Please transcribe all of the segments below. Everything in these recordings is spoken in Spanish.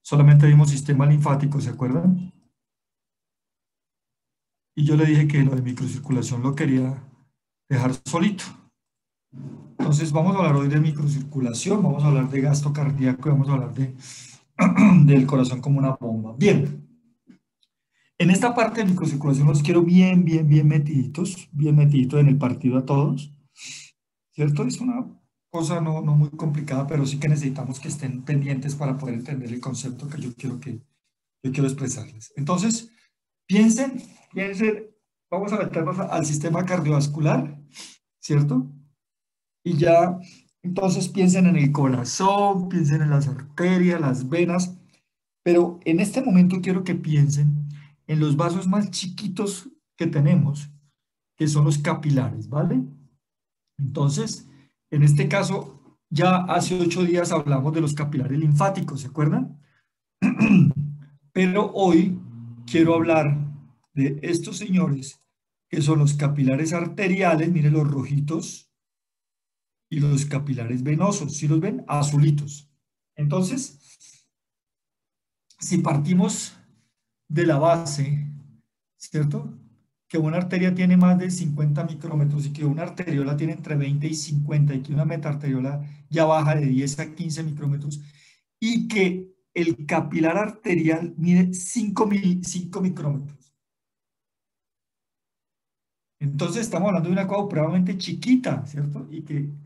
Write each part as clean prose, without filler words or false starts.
solamente vimos sistema linfático, ¿se acuerdan? Y yo le dije que lo de microcirculación lo quería dejar solito. Entonces vamos a hablar hoy de microcirculación, vamos a hablar de gasto cardíaco y vamos a hablar del corazón como una bomba. Bien, en esta parte de microcirculación los quiero bien metiditos en el partido a todos, ¿cierto? Es una cosa no muy complicada, pero sí que necesitamos que estén pendientes para poder entender el concepto que yo quiero expresarles. Entonces, piensen, vamos a meternos al sistema cardiovascular, ¿cierto? Y ya, entonces piensen en el corazón, piensen en las arterias, las venas, pero en este momento quiero que piensen en los vasos más chiquitos que tenemos, que son los capilares, ¿vale? Entonces, en este caso, ya hace 8 días hablamos de los capilares linfáticos, ¿se acuerdan? Pero hoy quiero hablar de estos señores, que son los capilares arteriales, miren los rojitos, y los capilares venosos, ¿sí los ven? Azulitos. Entonces, si partimos de la base, ¿cierto? Que una arteria tiene más de 50 micrómetros y que una arteriola tiene entre 20 y 50 y que una metaarteriola ya baja de 10 a 15 micrómetros y que el capilar arterial mide 5 micrómetros. Entonces estamos hablando de una cosa probablemente chiquita, ¿cierto? Y que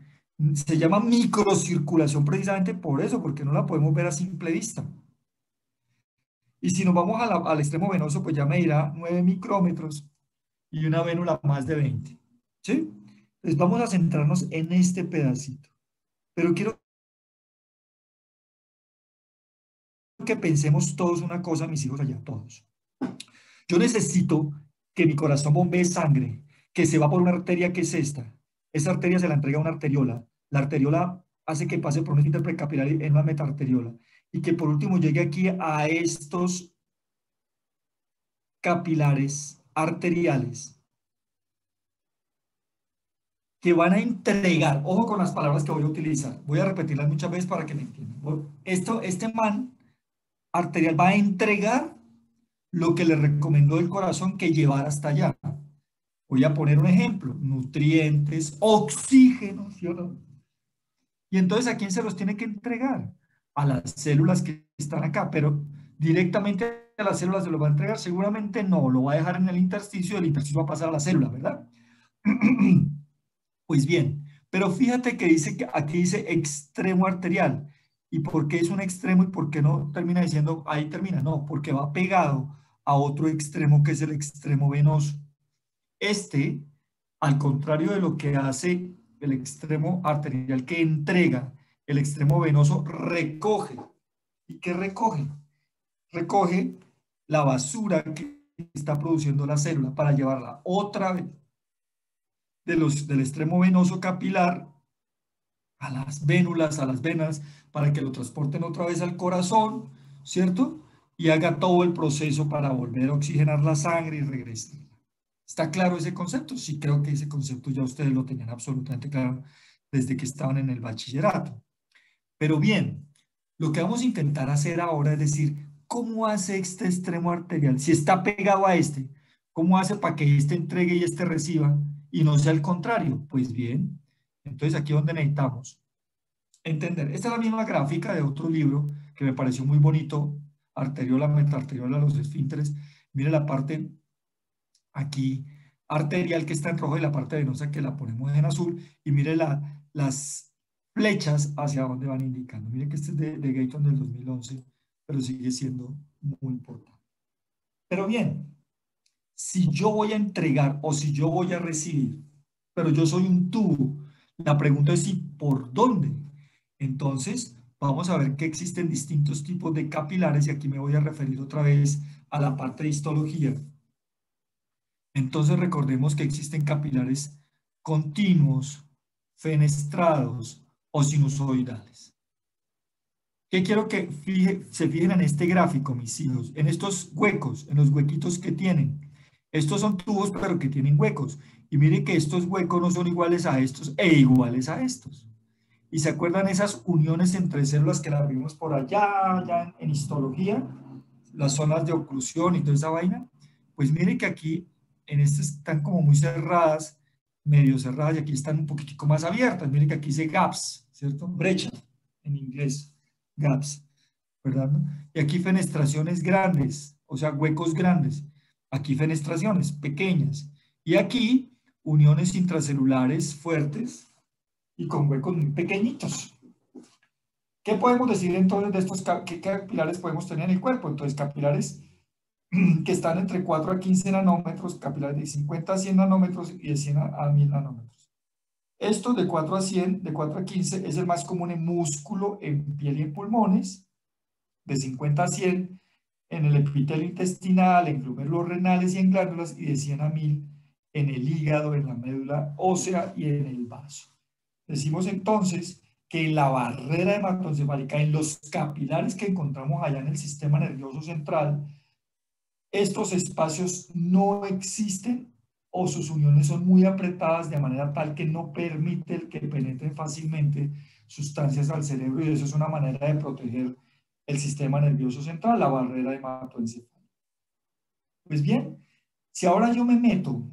se llama microcirculación precisamente por eso, porque no la podemos ver a simple vista. Y si nos vamos al extremo venoso, pues ya me dirá 9 micrómetros y una vénula más de 20. ¿Sí? Entonces vamos a centrarnos en este pedacito. Pero quiero que pensemos todos una cosa, mis hijos allá, todos. Yo necesito que mi corazón bombee sangre, que se va por una arteria que es esta. Esa arteria se la entrega a una arteriola. La arteriola hace que pase por un esfínter precapilar en una metaarteriola. Y que por último llegue aquí a estos capilares arteriales que van a entregar, ojo con las palabras que voy a utilizar, voy a repetirlas muchas veces para que me entiendan. Este man arterial va a entregar lo que le recomendó el corazón que llevara hasta allá. Voy a poner un ejemplo, nutrientes, oxígeno, ¿sí o no? Y entonces, ¿a quién se los tiene que entregar? A las células que están acá, pero directamente a las células se lo va a entregar, seguramente no, lo va a dejar en el intersticio va a pasar a la célula, ¿verdad? Pues bien, pero fíjate que dice que aquí dice extremo arterial. ¿Y por qué es un extremo y por qué no termina diciendo ahí termina? No, porque va pegado a otro extremo que es el extremo venoso. Este, al contrario de lo que hace el extremo arterial que entrega, el extremo venoso recoge. ¿Y qué recoge? Recoge la basura que está produciendo la célula para llevarla otra vez del extremo venoso capilar a las vénulas, a las venas, para que lo transporten otra vez al corazón, ¿cierto? Y haga todo el proceso para volver a oxigenar la sangre y regresar. ¿Está claro ese concepto? Sí, creo que ese concepto ya ustedes lo tenían absolutamente claro desde que estaban en el bachillerato. Pero bien, lo que vamos a intentar hacer ahora es decir, ¿cómo hace este extremo arterial? Si está pegado a este, ¿cómo hace para que este entregue y este reciba y no sea el contrario? Pues bien, entonces aquí es donde necesitamos entender. Esta es la misma gráfica de otro libro que me pareció muy bonito, arteriola, metaarteriola, los esfínteres. Mire la parte aquí arterial que está en rojo y la parte venosa que la ponemos en azul y mire las flechas hacia dónde van indicando. Mire que este es de Gayton del 2011, pero sigue siendo muy importante. Pero bien, si yo voy a entregar o si yo voy a recibir, pero yo soy un tubo, la pregunta es si por dónde. Entonces, vamos a ver que existen distintos tipos de capilares y aquí me voy a referir otra vez a la parte de histología. Entonces recordemos que existen capilares continuos, fenestrados o sinusoidales. ¿Qué quiero que se fijen en este gráfico, mis hijos? En estos huecos, en los huequitos que tienen. Estos son tubos, pero que tienen huecos. Y miren que estos huecos no son iguales a estos e iguales a estos. Y se acuerdan esas uniones entre células que las vimos por allá, ya en histología, las zonas de oclusión y toda esa vaina. Pues miren que aquí en estas están como muy cerradas, medio cerradas, y aquí están un poquitico más abiertas. Miren que aquí dice gaps, ¿cierto? Brecha en inglés, gaps, ¿verdad? Y aquí fenestraciones grandes, o sea, huecos grandes. Aquí fenestraciones pequeñas. Y aquí uniones intracelulares fuertes y con huecos muy pequeñitos. ¿Qué podemos decir entonces de estos qué capilares podemos tener en el cuerpo? Entonces, capilares que están entre 4 a 15 nanómetros, capilares de 50 a 100 nanómetros y de 100 a 1000 nanómetros. Estos de 4 a 100, de 4 a 15 es el más común en músculo, en piel y en pulmones, de 50 a 100 en el epitelio intestinal, en glómerulos renales y en glándulas, y de 100 a 1000 en el hígado, en la médula ósea y en el vaso. Decimos entonces que en la barrera hematoencefálica, en los capilares que encontramos allá en el sistema nervioso central, estos espacios no existen o sus uniones son muy apretadas de manera tal que no permite que penetren fácilmente sustancias al cerebro, y eso es una manera de proteger el sistema nervioso central, la barrera hematoencefálica. Pues bien, si ahora yo me meto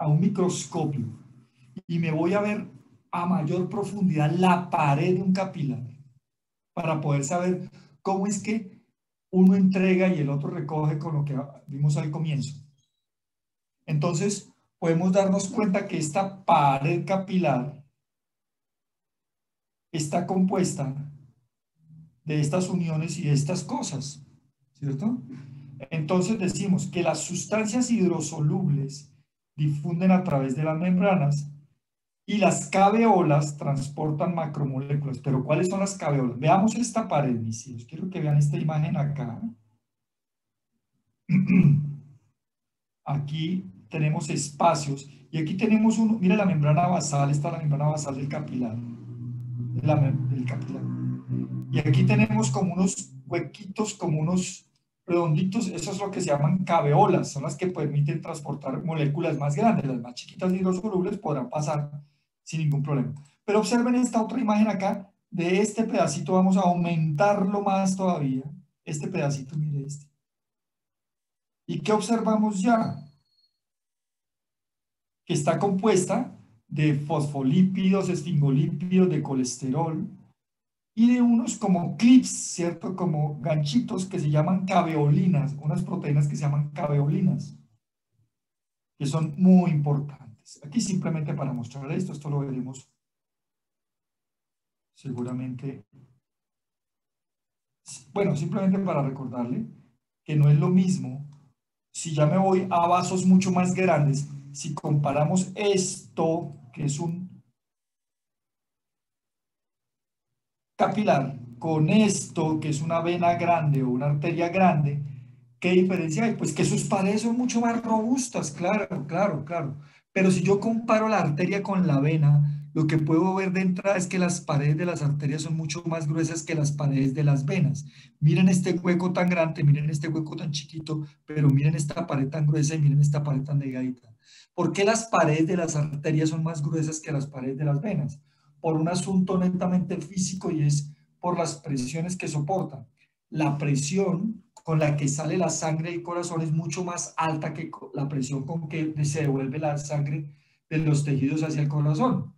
a un microscopio y me voy a ver a mayor profundidad la pared de un capilar para poder saber cómo es que uno entrega y el otro recoge, con lo que vimos al comienzo. Entonces, podemos darnos cuenta que esta pared capilar está compuesta de estas uniones y de estas cosas, ¿cierto? Entonces decimos que las sustancias hidrosolubles difunden a través de las membranas y las caveolas transportan macromoléculas. Pero ¿cuáles son las caveolas? Veamos esta pared, mis hijos. Quiero que vean esta imagen acá. Aquí tenemos espacios y aquí tenemos uno, mira la membrana basal, está la membrana basal del capilar, del capilar. Y aquí tenemos como unos huequitos, como unos redonditos, eso es lo que se llaman caveolas, son las que permiten transportar moléculas más grandes, las más chiquitas hidrosolubles podrán pasar sin ningún problema. Pero observen esta otra imagen acá, de este pedacito vamos a aumentarlo más todavía, este pedacito, mire este. ¿Y qué observamos ya? Que está compuesta de fosfolípidos, esfingolípidos, de colesterol y de unos como clips, ¿cierto? Como ganchitos que se llaman caveolinas, unas proteínas que se llaman caveolinas, que son muy importantes. Aquí simplemente para mostrar esto, esto lo veremos seguramente. Bueno, simplemente para recordarle que no es lo mismo si ya me voy a vasos mucho más grandes, si comparamos esto, que es un capilar, con esto, que es una vena grande o una arteria grande, ¿qué diferencia hay? Pues que sus paredes son mucho más robustas, claro, claro, claro. Pero si yo comparo la arteria con la vena, lo que puedo ver de entrada es que las paredes de las arterias son mucho más gruesas que las paredes de las venas. Miren este hueco tan grande, miren este hueco tan chiquito, pero miren esta pared tan gruesa y miren esta pared tan delgadita. ¿Por qué las paredes de las arterias son más gruesas que las paredes de las venas? Por un asunto netamente físico, y es por las presiones que soportan. La presión con la que sale la sangre del corazón es mucho más alta que la presión con que se devuelve la sangre de los tejidos hacia el corazón.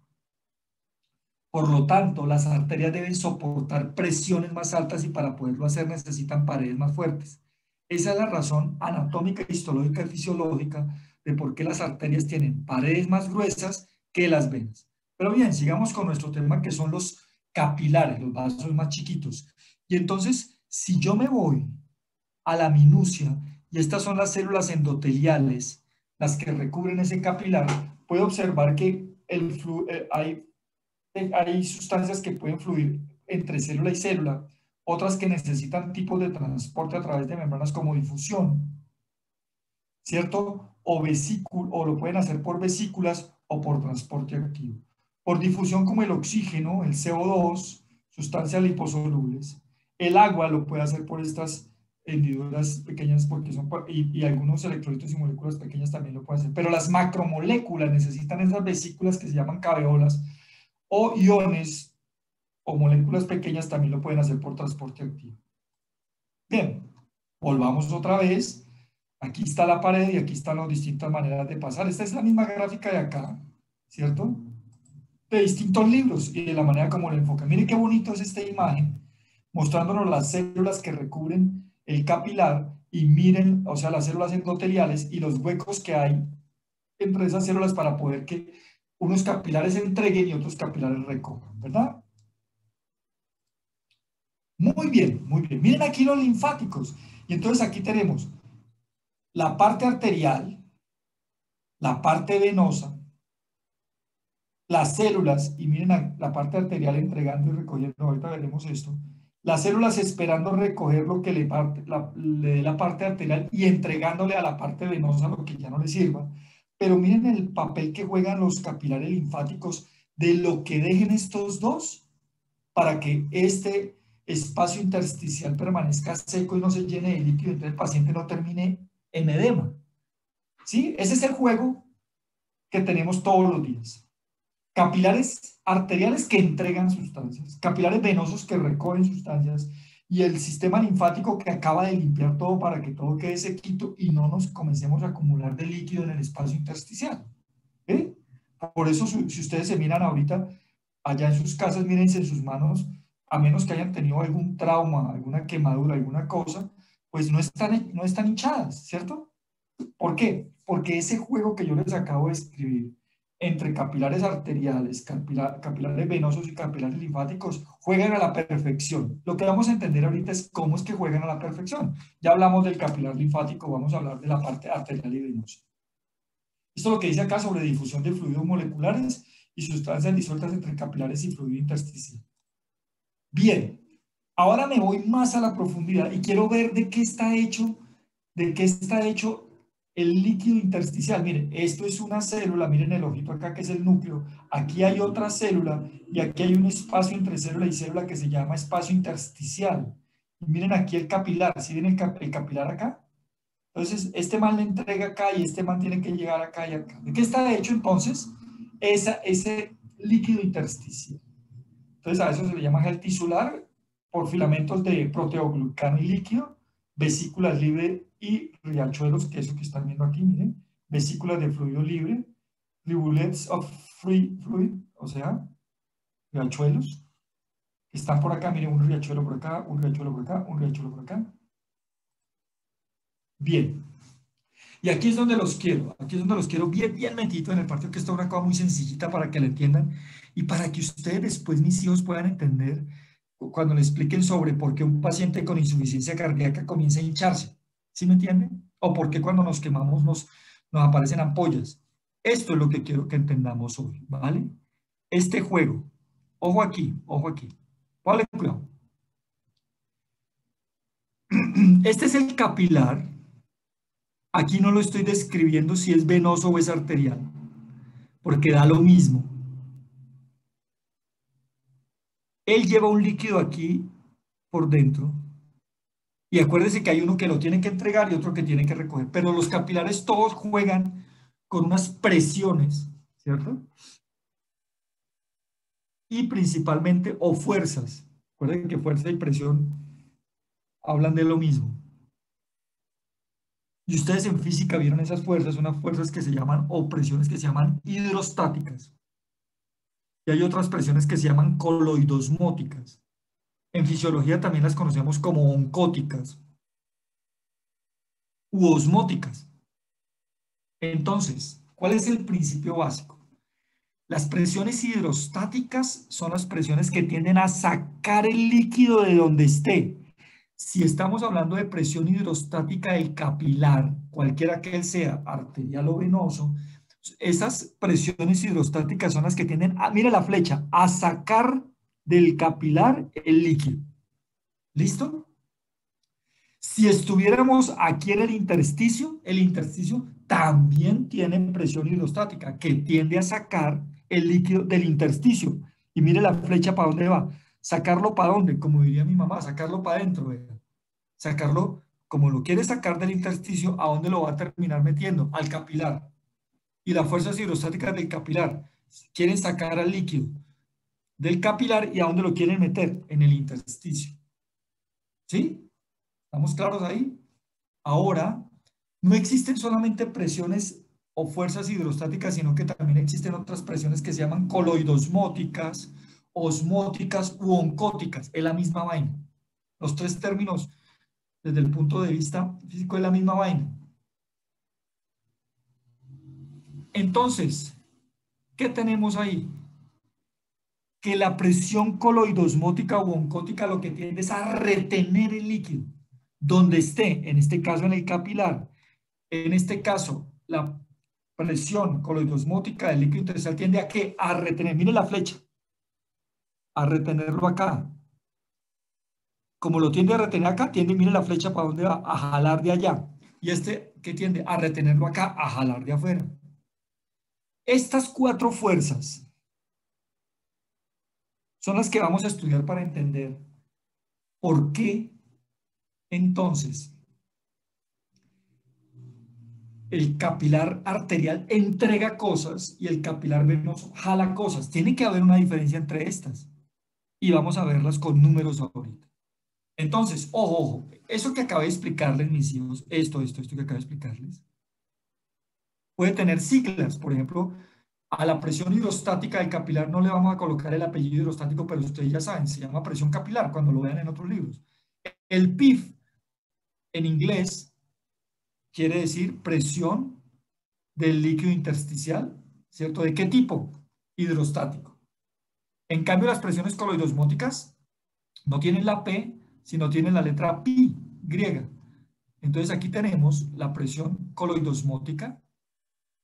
Por lo tanto, las arterias deben soportar presiones más altas y para poderlo hacer necesitan paredes más fuertes. Esa es la razón anatómica, histológica y fisiológica de por qué las arterias tienen paredes más gruesas que las venas. Pero bien, sigamos con nuestro tema, que son los capilares, los vasos más chiquitos. Y entonces, si yo me voy a la minucia, y estas son las células endoteliales, las que recubren ese capilar, puedo observar que hay sustancias que pueden fluir entre célula y célula, otras que necesitan tipos de transporte a través de membranas como difusión, ¿cierto? O lo pueden hacer por vesículas o por transporte activo. Por difusión, como el oxígeno, el CO2, sustancias liposolubles. El agua lo puede hacer por estas hendiduras pequeñas, porque son, y algunos electrolitos y moléculas pequeñas también lo pueden hacer. Pero las macromoléculas necesitan esas vesículas que se llaman caveolas, o iones o moléculas pequeñas también lo pueden hacer por transporte activo. Bien, volvamos otra vez. Aquí está la pared y aquí están las distintas maneras de pasar. Esta es la misma gráfica de acá, ¿cierto? De distintos libros y de la manera como lo enfocan. Miren qué bonito es esta imagen, mostrándonos las células que recubren el capilar y miren, o sea, las células endoteliales y los huecos que hay entre esas células para poder que unos capilares entreguen y otros capilares recojan, ¿verdad? Muy bien, muy bien. Miren aquí los linfáticos. Y entonces aquí tenemos la parte arterial, la parte venosa, las células, y miren la parte arterial entregando y recogiendo, ahorita veremos esto, las células esperando recoger lo que le dé la parte arterial y entregándole a la parte venosa lo que ya no le sirva. Pero miren el papel que juegan los capilares linfáticos de lo que dejen estos dos para que este espacio intersticial permanezca seco y no se llene de líquido, entonces el paciente no termine en edema. ¿Sí? Ese es el juego que tenemos todos los días. Capilares arteriales que entregan sustancias, capilares venosos que recogen sustancias y el sistema linfático que acaba de limpiar todo para que todo quede sequito y no nos comencemos a acumular de líquido en el espacio intersticial. ¿Eh? Por eso, si ustedes se miran ahorita allá en sus casas, mírense en sus manos, a menos que hayan tenido algún trauma, alguna quemadura, alguna cosa, pues no están hinchadas, ¿cierto? ¿Por qué? Porque ese juego que yo les acabo de escribir entre capilares arteriales, capilares venosos y capilares linfáticos juegan a la perfección. Lo que vamos a entender ahorita es cómo es que juegan a la perfección. Ya hablamos del capilar linfático, vamos a hablar de la parte arterial y venosa. Esto es lo que dice acá sobre difusión de fluidos moleculares y sustancias disueltas entre capilares y fluido intersticial. Bien, ahora me voy más a la profundidad y quiero ver de qué está hecho el líquido intersticial. Miren, esto es una célula, miren el ojito acá que es el núcleo, aquí hay otra célula y aquí hay un espacio entre célula y célula que se llama espacio intersticial. Y miren aquí el capilar, ¿sí ven el capilar acá? Entonces, este man le entrega acá y este man tiene que llegar acá y acá. ¿De qué está hecho entonces ese líquido intersticial? Entonces, a eso se le llama gel tisular por filamentos de proteoglucano y líquido, vesículas libre y riachuelos, que es eso que están viendo aquí, miren, vesículas de fluido libre, rivulets of free fluid, o sea, riachuelos, que están por acá, miren, un riachuelo por acá, un riachuelo por acá, un riachuelo por acá. Bien. Y aquí es donde los quiero, aquí es donde los quiero bien, bien metido en el partido, que está una cosa muy sencillita para que la entiendan y para que ustedes después, mis hijos, puedan entender cuando le expliquen sobre por qué un paciente con insuficiencia cardíaca comienza a hincharse. ¿Sí me entienden? O por qué cuando nos quemamos nos aparecen ampollas. Esto es lo que quiero que entendamos hoy, ¿vale? Este juego, ojo aquí, ojo aquí. Póngale cuidado. Este es el capilar. Aquí no lo estoy describiendo si es venoso o es arterial, porque da lo mismo. Él lleva un líquido aquí por dentro y acuérdese que hay uno que lo tiene que entregar y otro que tiene que recoger, pero los capilares todos juegan con unas presiones, ¿cierto? Y principalmente, o fuerzas. Recuerden que fuerza y presión hablan de lo mismo. Y ustedes en física vieron esas fuerzas, unas fuerzas que se llaman, o presiones que se llaman hidrostáticas. Y hay otras presiones que se llaman coloidosmóticas. En fisiología también las conocemos como oncóticas u osmóticas. Entonces, ¿cuál es el principio básico? Las presiones hidrostáticas son las presiones que tienden a sacar el líquido de donde esté. Si estamos hablando de presión hidrostática del capilar, cualquiera que él sea, arterial o venoso, esas presiones hidrostáticas son las que tienden a, mire la flecha, a sacar del capilar el líquido. ¿Listo? Si estuviéramos aquí en el intersticio también tiene presión hidrostática que tiende a sacar el líquido del intersticio. Y mire la flecha para dónde va. ¿Sacarlo para dónde? Como diría mi mamá, sacarlo para adentro. ¿Verdad? Sacarlo, como lo quiere sacar del intersticio, ¿a dónde lo va a terminar metiendo? Al capilar. Y las fuerzas hidrostáticas del capilar quieren sacar al líquido. del capilar y a dónde lo quieren meter, en el intersticio. ¿Sí? ¿Estamos claros ahí? Ahora, no existen solamente presiones o fuerzas hidrostáticas, sino que también existen otras presiones que se llaman coloidosmóticas, osmóticas u oncóticas. Es la misma vaina. Los tres términos, desde el punto de vista físico, es la misma vaina. Entonces, ¿qué tenemos ahí? Que la presión coloidosmótica u oncótica lo que tiende es a retener el líquido donde esté, en este caso en el capilar. En este caso, la presión coloidosmótica del líquido intersticial tiende a ¿qué? A retener, mire la flecha, a retenerlo acá. Como lo tiende a retener acá, tiende, mire la flecha para dónde va, a jalar de allá. Y este, ¿qué tiende? A retenerlo acá, a jalar de afuera. Estas cuatro fuerzas son las que vamos a estudiar para entender por qué entonces el capilar arterial entrega cosas y el capilar venoso jala cosas. Tiene que haber una diferencia entre estas. Y vamos a verlas con números ahorita. Entonces, ojo, ojo, eso que acabé de explicarles, mis hijos, esto que acabé de explicarles, puede tener siglas. Por ejemplo, a la presión hidrostática del capilar no le vamos a colocar el apellido hidrostático, pero ustedes ya saben, se llama presión capilar cuando lo vean en otros libros. El PIF en inglés quiere decir presión del líquido intersticial, ¿cierto? ¿De qué tipo? Hidrostático. En cambio, las presiones coloidosmóticas no tienen la P, sino tienen la letra pi, griega. Entonces aquí tenemos la presión coloidosmótica,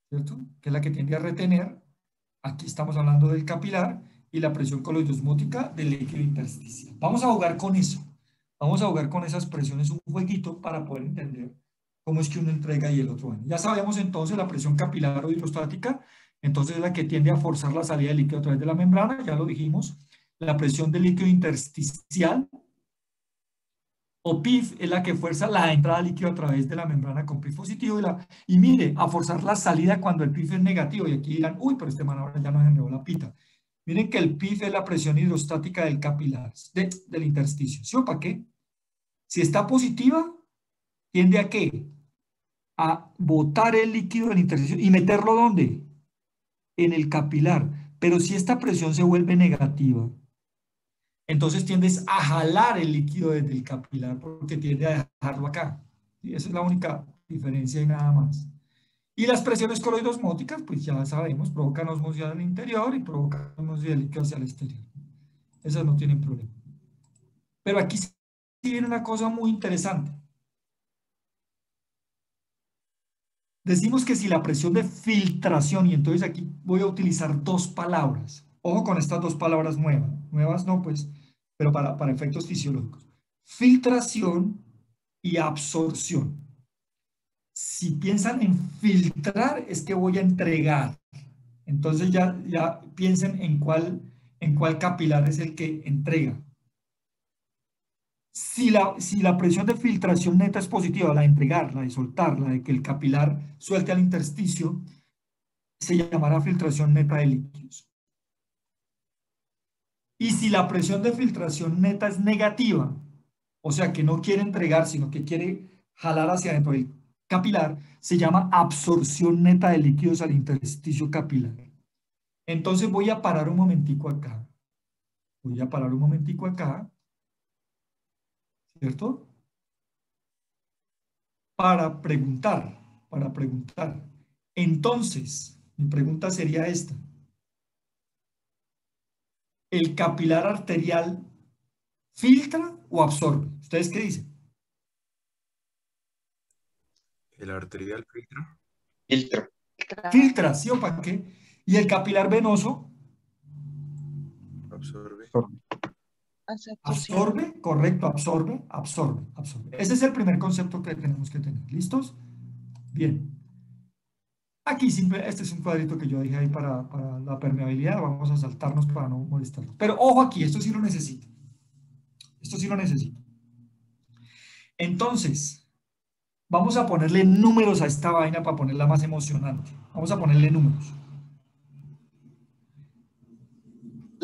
¿cierto? Que es la que tiende a retener. Aquí estamos hablando del capilar y la presión coloidosmótica del líquido intersticial. Vamos a jugar con eso. Vamos a jugar con esas presiones un jueguito para poder entender cómo es que uno entrega y el otro bueno. Ya sabemos entonces la presión capilar o hidrostática, entonces es la que tiende a forzar la salida del líquido a través de la membrana, ya lo dijimos. La presión del líquido intersticial o PIF es la que fuerza la entrada de líquido a través de la membrana con PIF positivo y mire, a forzar la salida cuando el PIF es negativo. Y aquí dirán, uy, pero este man ahora ya nos enredó la pita. Miren que el PIF es la presión hidrostática del capilar, del intersticio. ¿Sí o para qué? Si está positiva, tiende a qué? A botar el líquido del intersticio y meterlo ¿dónde? En el capilar. Pero si esta presión se vuelve negativa, entonces tiendes a jalar el líquido desde el capilar porque tiende a dejarlo acá. Y esa es la única diferencia y nada más. Y las presiones coloidosmóticas, pues ya sabemos, provocan osmosis al interior y provocan osmosis del líquido hacia el exterior. Esas no tienen problema. Pero aquí sí viene una cosa muy interesante. Decimos que si la presión de filtración, y entonces aquí voy a utilizar dos palabras. Ojo con estas dos palabras nuevas. Nuevas no, pues, pero para efectos fisiológicos. Filtración y absorción. Si piensan en filtrar, es que voy a entregar. Entonces ya piensen en cuál capilar es el que entrega. Si la presión de filtración neta es positiva, la de entregar, la de soltar, la de que el capilar suelte al intersticio, se llamará filtración neta de líquidos. Y si la presión de filtración neta es negativa, o sea que no quiere entregar, sino que quiere jalar hacia adentro del capilar, se llama absorción neta de líquidos al intersticio capilar. Entonces voy a parar un momentico acá. Voy a parar un momentico acá, ¿cierto? Para preguntar, para preguntar. Entonces, mi pregunta sería esta. ¿El capilar arterial filtra o absorbe? ¿Ustedes qué dicen? El arterial filtra, Filtro. Filtra, ¿sí o para qué? Y el capilar venoso absorbe. absorbe, correcto, absorbe, absorbe, absorbe. Ese es el primer concepto que tenemos que tener. ¿Listos? Bien. Aquí simple, este es un cuadrito que yo dejé ahí para la permeabilidad. Vamos a saltarnos para no molestarlos. Pero ojo aquí, esto sí lo necesito. Esto sí lo necesito. Entonces, vamos a ponerle números a esta vaina para ponerla más emocionante. Vamos a ponerle números.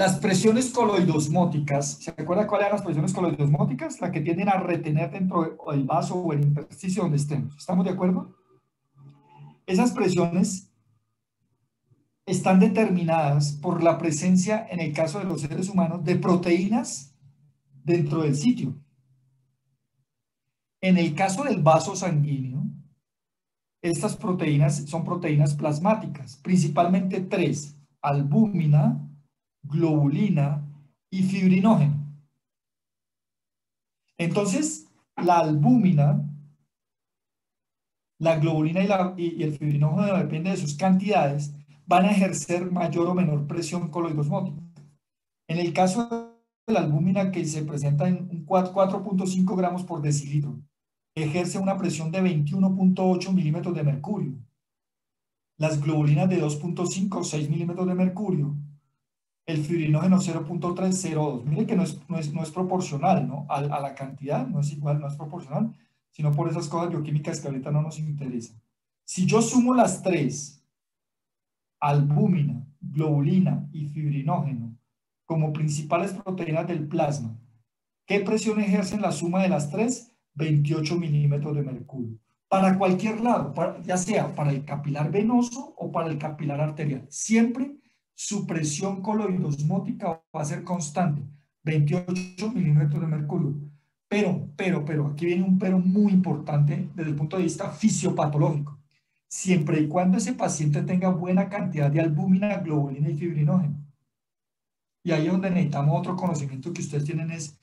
Las presiones coloidosmóticas, ¿se acuerda cuáles eran las presiones coloidosmóticas? La que tienden a retener dentro del vaso o el intersticio donde estemos. ¿Estamos de acuerdo? Esas presiones están determinadas por la presencia, en el caso de los seres humanos, de proteínas dentro del sitio. En el caso del vaso sanguíneo, estas proteínas son proteínas plasmáticas, principalmente tres: albúmina, globulina y fibrinógeno. Entonces, la albúmina, la globulina y el fibrinógeno, depende de sus cantidades, van a ejercer mayor o menor presión coloidosmótica. En el caso de la albúmina, que se presenta en 4.5 gramos por decilitro, ejerce una presión de 21.8 milímetros de mercurio. Las globulinas de 2.5 o 6 milímetros de mercurio, el fibrinógeno 0.302. Mire que no es proporcional, ¿no? A la cantidad, no es igual, no es proporcional, sino por esas cosas bioquímicas que ahorita no nos interesan. Si yo sumo las tres, albúmina, globulina y fibrinógeno, como principales proteínas del plasma, ¿qué presión ejercen la suma de las tres? 28 milímetros de mercurio. Para cualquier lado, ya sea para el capilar venoso o para el capilar arterial. Siempre su presión coloidosmótica va a ser constante, 28 milímetros de mercurio. Pero, aquí viene un pero muy importante desde el punto de vista fisiopatológico. Siempre y cuando ese paciente tenga buena cantidad de albúmina, globulina y fibrinógeno. Y ahí es donde necesitamos otro conocimiento que ustedes tienen, es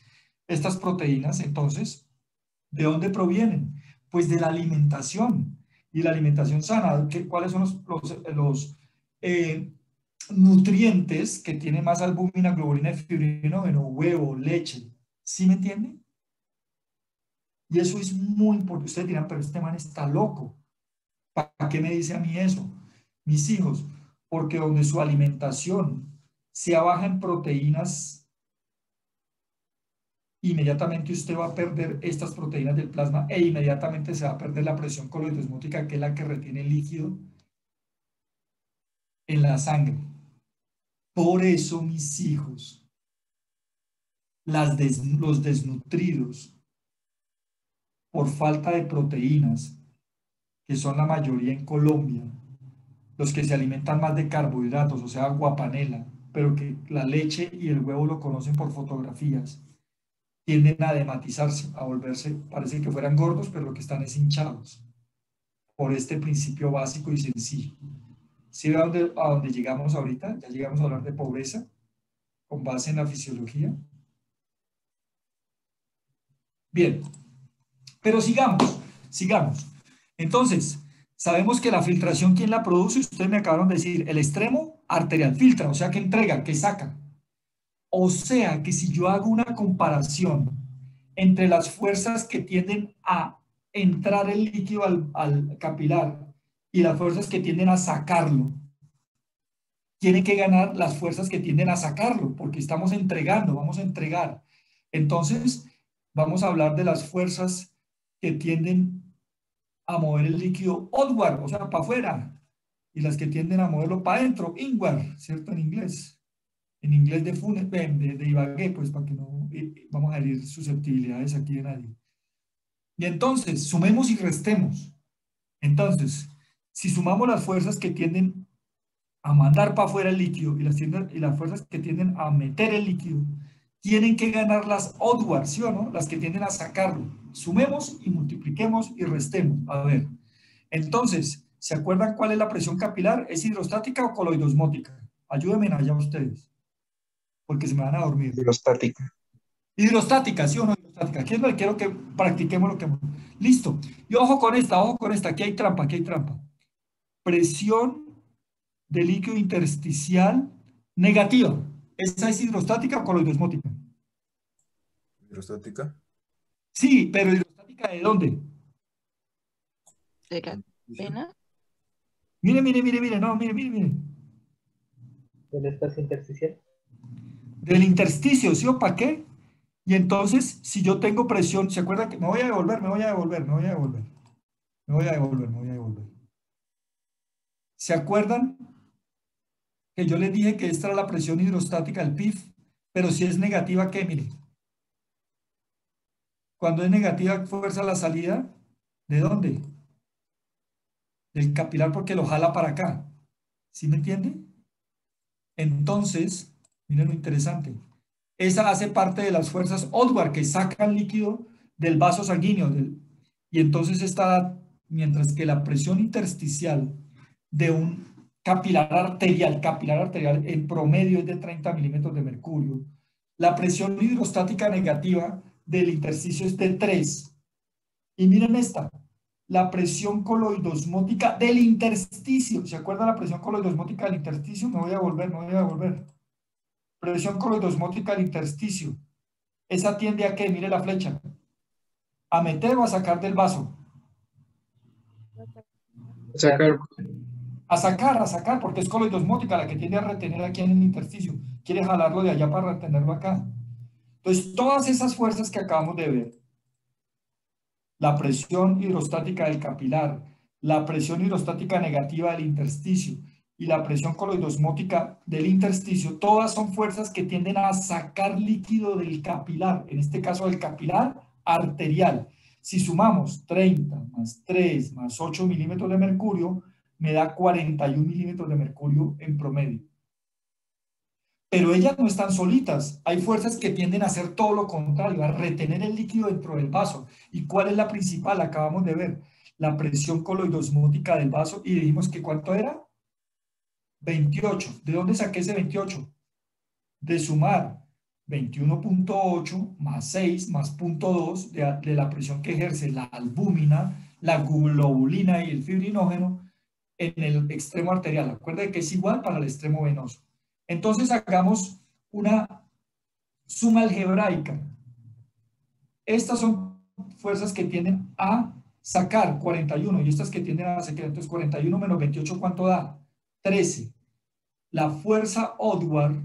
estas proteínas. Entonces, ¿de dónde provienen? Pues de la alimentación. Y la alimentación sana, ¿cuáles son los nutrientes que tienen más albúmina, globulina y fibrinógeno? Huevo, leche. ¿Sí me entienden? Y eso es muy importante. Ustedes dirán, pero este man está loco. ¿Para qué me dice a mí eso? Mis hijos, porque donde su alimentación sea baja en proteínas, inmediatamente usted va a perder estas proteínas del plasma e inmediatamente se va a perder la presión coloidosmótica, que es la que retiene el líquido en la sangre. Por eso, mis hijos, los desnutridos por falta de proteínas, que son la mayoría en Colombia, los que se alimentan más de carbohidratos, o sea, guapanela, pero que la leche y el huevo lo conocen por fotografías, tienden a dematizarse, a volverse, parece que fueran gordos, pero lo que están es hinchados, por este principio básico y sencillo. ¿Sí ve a dónde llegamos ahorita? Ya llegamos a hablar de pobreza con base en la fisiología. Bien, pero sigamos. Entonces, sabemos que la filtración, ¿quién la produce? Ustedes me acabaron de decir, el extremo arterial filtra, o sea, que entrega, que saca. O sea, que si yo hago una comparación entre las fuerzas que tienden a entrar el líquido al capilar y las fuerzas que tienden a sacarlo, tienen que ganar las fuerzas que tienden a sacarlo, porque estamos entregando, vamos a entregar. Entonces, vamos a hablar de las fuerzas que tienden a mover el líquido outward, o sea, para afuera, y las que tienden a moverlo para adentro, inward, ¿cierto? En inglés de Ibagué, pues para que no vamos a herir susceptibilidades aquí de nadie. Y entonces, sumemos y restemos. Entonces, si sumamos las fuerzas que tienden a mandar para afuera el líquido y las fuerzas que tienden a meter el líquido, tienen que ganar las outward, ¿sí o no? Las que tienden a sacarlo. Sumemos y multipliquemos y restemos. A ver, entonces, ¿se acuerdan cuál es la presión capilar? ¿Es hidrostática o coloidosmótica? Ayúdenme allá ustedes, porque se me van a dormir. Hidrostática. Hidrostática, ¿sí o no hidrostática? Aquí es donde quiero que practiquemos lo que... Listo. Y ojo con esta. Aquí hay trampa, aquí hay trampa. Presión de líquido intersticial negativa. ¿Esa es hidrostática o coloidosmótica? Hidrostática. Sí, pero hidrostática ¿de dónde? ¿De la vena? Mire, no, mire. ¿Del espacio intersticial? Del intersticio, ¿sí o para qué? Y entonces, si yo tengo presión, ¿se acuerda que me voy a devolver? ¿Se acuerdan Que yo les dije que esta era la presión hidrostática del PIF, pero si es negativa, ¿qué? Mire, cuando es negativa, fuerza la salida, ¿de dónde? Del capilar porque lo jala para acá. ¿Sí me entiende? Entonces, miren lo interesante. Esa hace parte de las fuerzas Odward que sacan líquido del vaso sanguíneo. Y entonces está, mientras que la presión intersticial de un capilar arterial en promedio es de 30 milímetros de mercurio, la presión hidrostática negativa del intersticio es de 3. Y miren esta, la presión coloidosmótica del intersticio. ¿Se acuerdan la presión coloidosmótica del intersticio? Me voy a volver. Presión coloidosmótica del intersticio. Esa tiende a qué, mire la flecha. A meter o a sacar del vaso. Sacar. A sacar, porque es coloidosmótica la que tiende a retener aquí en el intersticio. Quiere jalarlo de allá para retenerlo acá. Entonces, todas esas fuerzas que acabamos de ver, la presión hidrostática del capilar, la presión hidrostática negativa del intersticio y la presión coloidosmótica del intersticio, todas son fuerzas que tienden a sacar líquido del capilar, en este caso del capilar arterial. Si sumamos 30 más 3 más 8 milímetros de mercurio, me da 41 milímetros de mercurio en promedio. Pero ellas no están solitas, hay fuerzas que tienden a hacer todo lo contrario, a retener el líquido dentro del vaso. ¿Y cuál es la principal? Acabamos de ver, la presión coloidosmótica del vaso, y dijimos que ¿cuánto era? 28. ¿De dónde saqué ese 28? De sumar 21.8 más 6 más 0.2 de la presión que ejerce la albúmina, la globulina y el fibrinógeno en el extremo arterial. Acuérdense que es igual para el extremo venoso. Entonces hagamos una suma algebraica. Estas son fuerzas que tienden a sacar 41 y estas que tienden a sacar. Entonces 41 menos 28, ¿cuánto da? 13. La fuerza Odward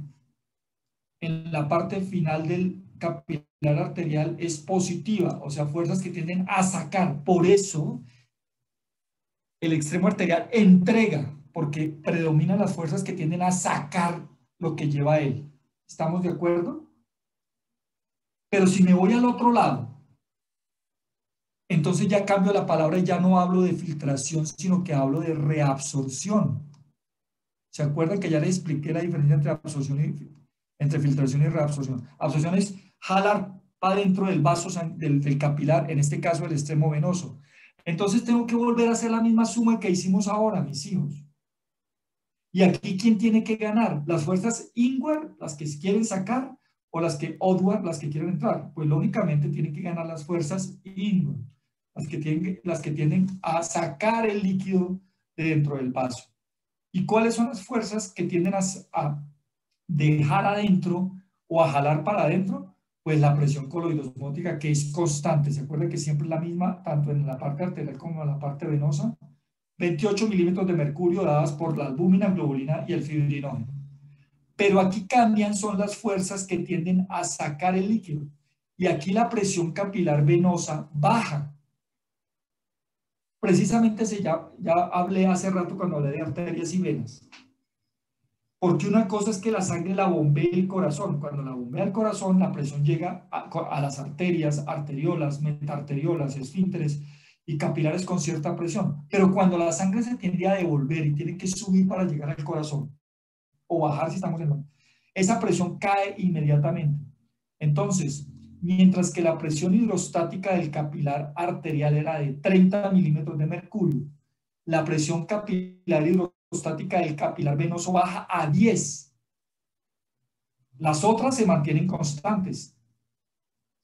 en la parte final del capilar arterial es positiva, o sea, fuerzas que tienden a sacar. Por eso el extremo arterial entrega, porque predominan las fuerzas que tienden a sacar lo que lleva a él. ¿Estamos de acuerdo? Pero si me voy al otro lado, entonces ya cambio la palabra y ya no hablo de filtración, sino que hablo de reabsorción. ¿Se acuerdan que ya les expliqué la diferencia entre filtración y reabsorción? Absorción es jalar para dentro del vaso del capilar, en este caso el extremo venoso. Entonces tengo que volver a hacer la misma suma que hicimos ahora, mis hijos. Y aquí, ¿quién tiene que ganar? ¿Las fuerzas Inward, las que quieren sacar, o las que Outward, las que quieren entrar? Pues lógicamente tienen que ganar las fuerzas Inward, las que tienden a sacar el líquido de dentro del vaso. ¿Y cuáles son las fuerzas que tienden a dejar adentro o a jalar para adentro? Pues la presión coloidosmótica, que es constante. ¿Se acuerdan que siempre es la misma, tanto en la parte arterial como en la parte venosa? 28 milímetros de mercurio dadas por la albúmina, globulina y el fibrinógeno. Pero aquí cambian, son las fuerzas que tienden a sacar el líquido. Y aquí la presión capilar venosa baja. Precisamente ya hablé hace rato cuando hablé de arterias y venas. Porque una cosa es que la sangre la bombea el corazón. Cuando la bombea el corazón, la presión llega a las arterias, arteriolas, metarteriolas, esfínteres y capilares con cierta presión. Pero cuando la sangre se tiende a devolver y tiene que subir para llegar al corazón, o bajar si estamos en... esa presión cae inmediatamente. Entonces, mientras que la presión hidrostática del capilar arterial era de 30 milímetros de mercurio, la presión capilar hidrostática del capilar venoso baja a 10. Las otras se mantienen constantes.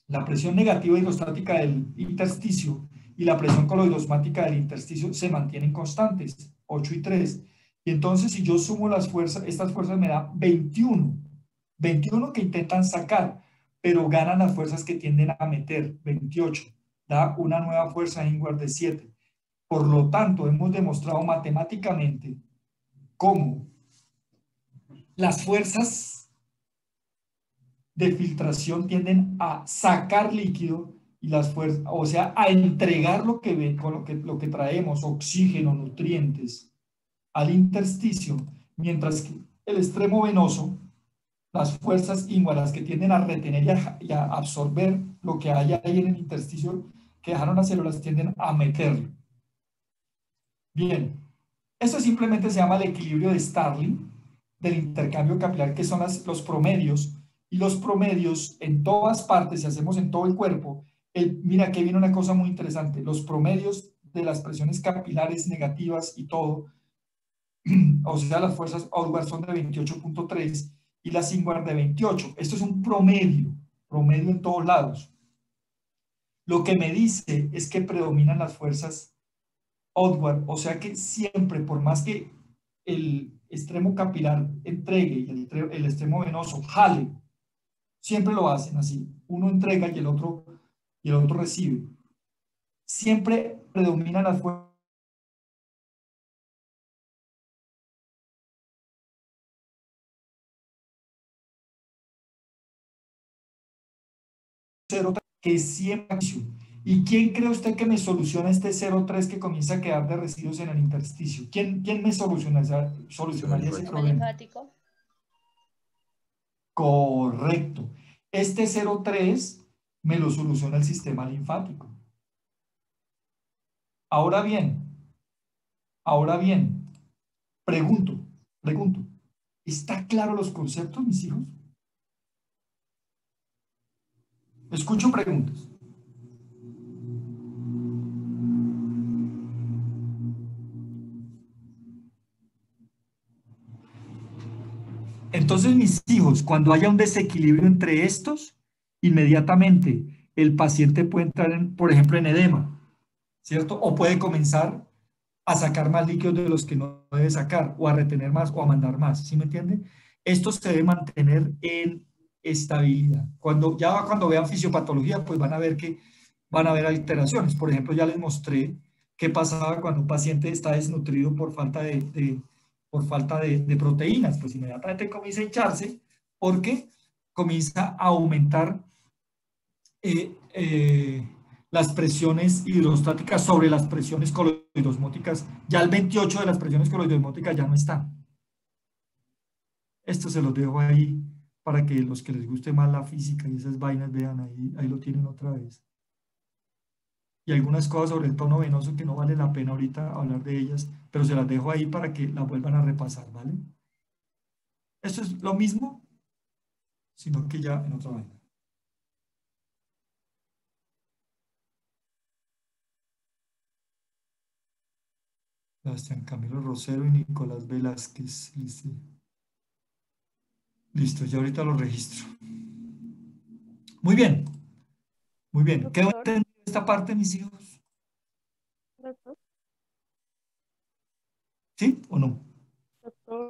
La presión negativa hidrostática del intersticio y la presión coloidosmática del intersticio se mantienen constantes, 8 y 3. Y entonces si yo sumo las fuerzas, estas fuerzas me da 21. 21 que intentan sacar, pero ganan las fuerzas que tienden a meter, 28. Da una nueva fuerza Inward de 7. Por lo tanto, hemos demostrado matemáticamente cómo las fuerzas de filtración tienden a sacar líquido y las fuerzas, o sea, a entregar lo que traemos, oxígeno, nutrientes, al intersticio, mientras que el extremo venoso, las fuerzas ínguaras que tienden a retener y a absorber lo que hay ahí en el intersticio que dejaron las células, tienden a meterlo. Bien, esto simplemente se llama el equilibrio de Starling del intercambio capilar, que son los promedios, y los promedios en todas partes, si hacemos en todo el cuerpo, mira, aquí viene una cosa muy interesante, los promedios de las presiones capilares negativas y todo, o sea, las fuerzas Outward son de 28.3 y las Inward de 28. Esto es un promedio en todos lados. Lo que me dice es que predominan las fuerzas Outward, o sea que siempre, por más que el extremo capilar entregue y el extremo venoso jale, siempre lo hacen así. Uno entrega y el otro recibe. Siempre predominan las fuerzas. Que siempre. ¿Y quién cree usted que me soluciona este 0,3 que comienza a quedar de residuos en el intersticio? ¿Quién me solucionaría ese Sistema problema? linfático. Correcto. Este 0,3 me lo soluciona el sistema linfático. Ahora bien, pregunto, ¿está claro los conceptos, mis hijos? Escucho preguntas. Entonces, mis hijos, cuando haya un desequilibrio entre estos, inmediatamente el paciente puede entrar, por ejemplo, en edema, ¿cierto? O puede comenzar a sacar más líquidos de los que no debe sacar, o a retener más, o a mandar más, ¿sí me entiende? Esto se debe mantener en estabilidad. Cuando vean fisiopatología, pues van a ver alteraciones. Por ejemplo, ya les mostré qué pasaba cuando un paciente está desnutrido por falta de proteínas. Pues inmediatamente comienza a hincharse porque comienza a aumentar las presiones hidrostáticas sobre las presiones coloidosmóticas. Ya el 28 de las presiones coloidosmóticas ya no están. Esto se los dejo ahí para que los que les guste más la física y esas vainas vean, ahí lo tienen otra vez. Y algunas cosas sobre el tono venoso que no vale la pena ahorita hablar de ellas, pero se las dejo ahí para que las vuelvan a repasar, ¿vale? Esto es lo mismo, sino que ya en otra vaina. Sebastián Camilo Rosero y Nicolás Velázquez. Listo, ya ahorita lo registro. Muy bien. Muy bien. ¿Quedó Doctor, entendida esta parte, mis hijos? doctor, ¿Sí o no? doctor.